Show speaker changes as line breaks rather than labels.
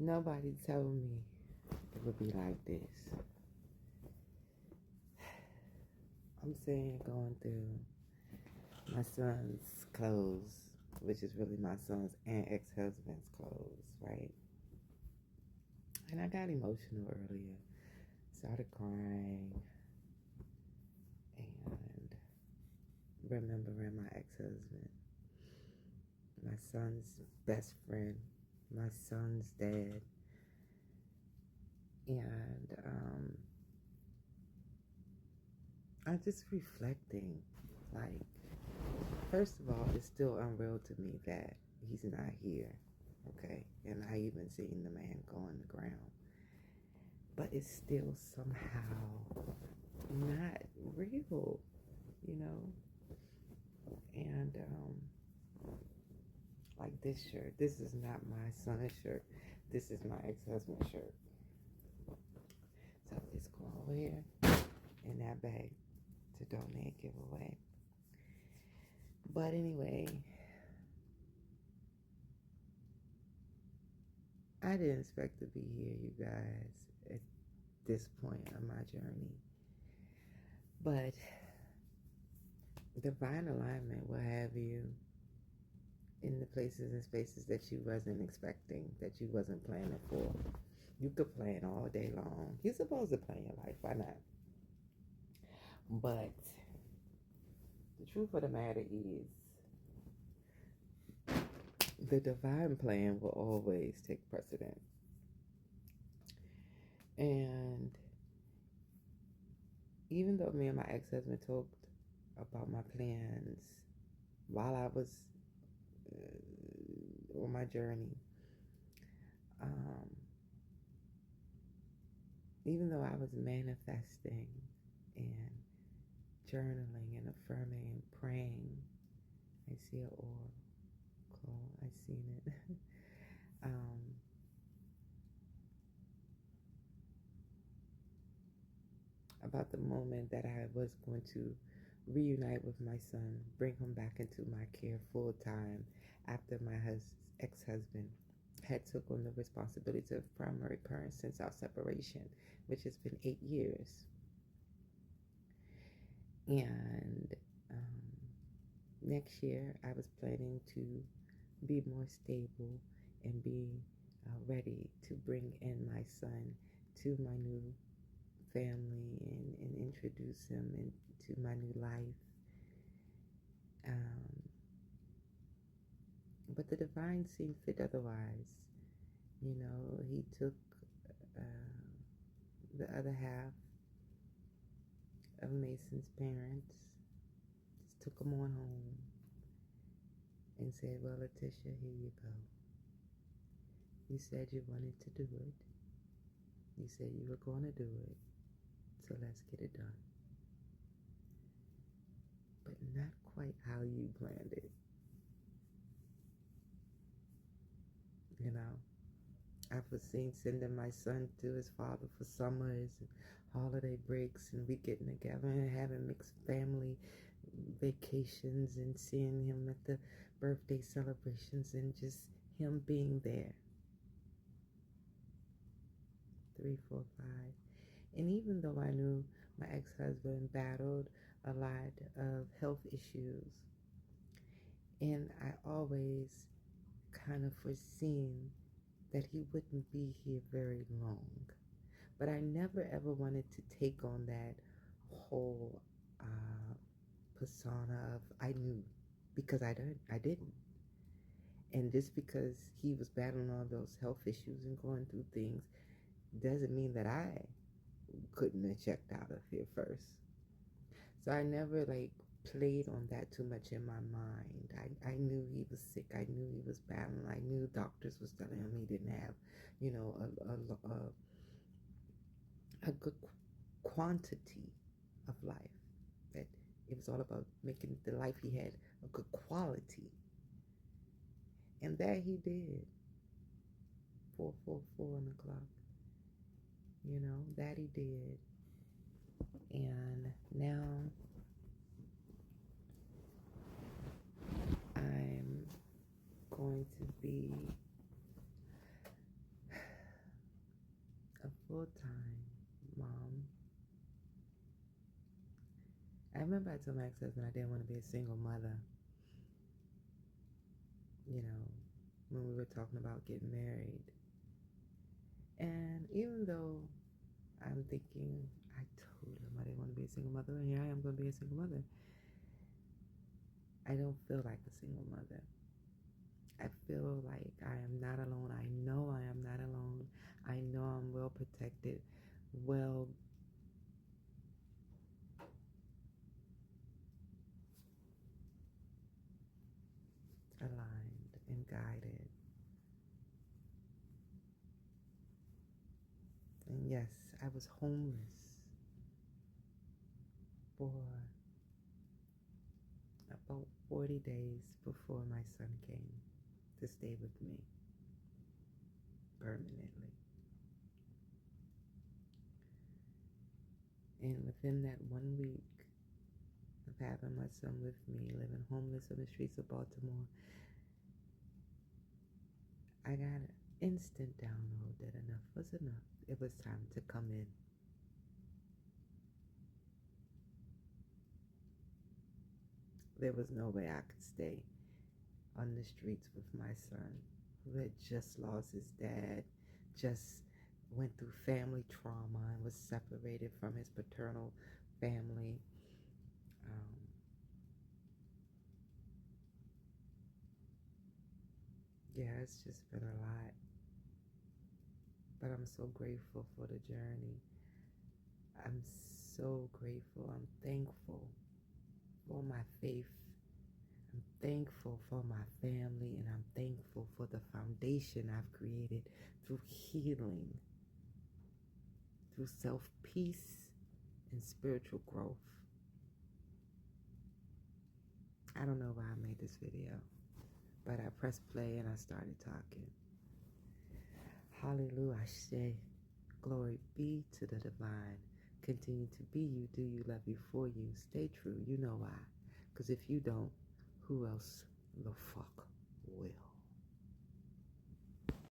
Nobody told me it would be like this. I'm saying going through my son's clothes, which is really my son's and ex-husband's clothes, right? And I got emotional earlier. Started crying and remembering my ex-husband, my son's best friend, my son's dad. And I'm just reflecting, like, first of all, it's still unreal to me that he's not here, okay? And I even seen the man go on the ground. But it's still somehow not real, you know? And, like this shirt, this is not my son's shirt. This is my ex-husband's shirt. So it's going over here in that bag to donate, give away. But anyway, I didn't expect to be here, you guys, at this point of my journey. But divine alignment will have you in the places and spaces that you wasn't expecting, that you wasn't planning for. You could plan all day long. You're supposed to plan your life, why not? But the truth of the matter is, the divine plan will always take precedence. And even though me and my ex-husband talked about my plans while I was on my journey, even though I was manifesting and journaling and affirming and praying, I see an oracle, I seen it. About the moment that I was going to reunite with my son, bring him back into my care full time after my ex-husband had took on the responsibility of primary parent since our separation, which has been 8 years. And next year, I was planning to be more stable and be ready to bring in my son to my new family and introduce him into my new life. But the divine seemed fit otherwise. You know, he took the other half of Mason's parents, just took them on home and said, well, Letitia, here you go. You said you wanted to do it. You said you were going to do it. So let's get it done. But not quite how you planned it. You know, I was seen sending my son to his father for summers and holiday breaks, and we getting together and having mixed family vacations and seeing him at the birthday celebrations and just him being there. 3, 4, 5. And even though I knew my ex-husband battled a lot of health issues, and I always kind of foreseen that he wouldn't be here very long. But I never ever wanted to take on that whole persona of I knew, because I didn't. And just because he was battling all those health issues and going through things doesn't mean that I couldn't have checked out of here first. So I never played on that too much in my mind. I knew he was sick. I knew he was battling. I knew doctors was telling him he didn't have, a good quantity of life. That it was all about making the life he had a good quality. And that he did. 4:44 on the clock. You know, that he did. And now I'm going to be full-time mom. I remember I told my ex-husband I didn't want to be a single mother. You know, when we were talking about getting married. And even though I'm thinking, I told him I didn't want to be a single mother, and here I am going to be a single mother, I don't feel like a single mother. I feel like I am not alone. I know I am not alone. I know I'm well protected, well aligned and guided. And yes, I was homeless for about 40 days before my son came to stay with me permanently. And within that 1 week of having my son with me, living homeless on the streets of Baltimore, I got an instant download that enough was enough. It was time to come in. There was no way I could stay on the streets with my son, who had just lost his dad, just went through family trauma and was separated from his paternal family. Yeah, it's just been a lot. But I'm so grateful for the journey. I'm so grateful. I'm thankful for my faith. I'm thankful for my family, and I'm thankful for the foundation I've created through healing, through self-peace and spiritual growth. I don't know why I made this video, but I pressed play and I started talking. Hallelujah. Glory be to the divine. Continue to be you, do you, love you, for you. Stay true. You know why. Because if you don't, who else the fuck will?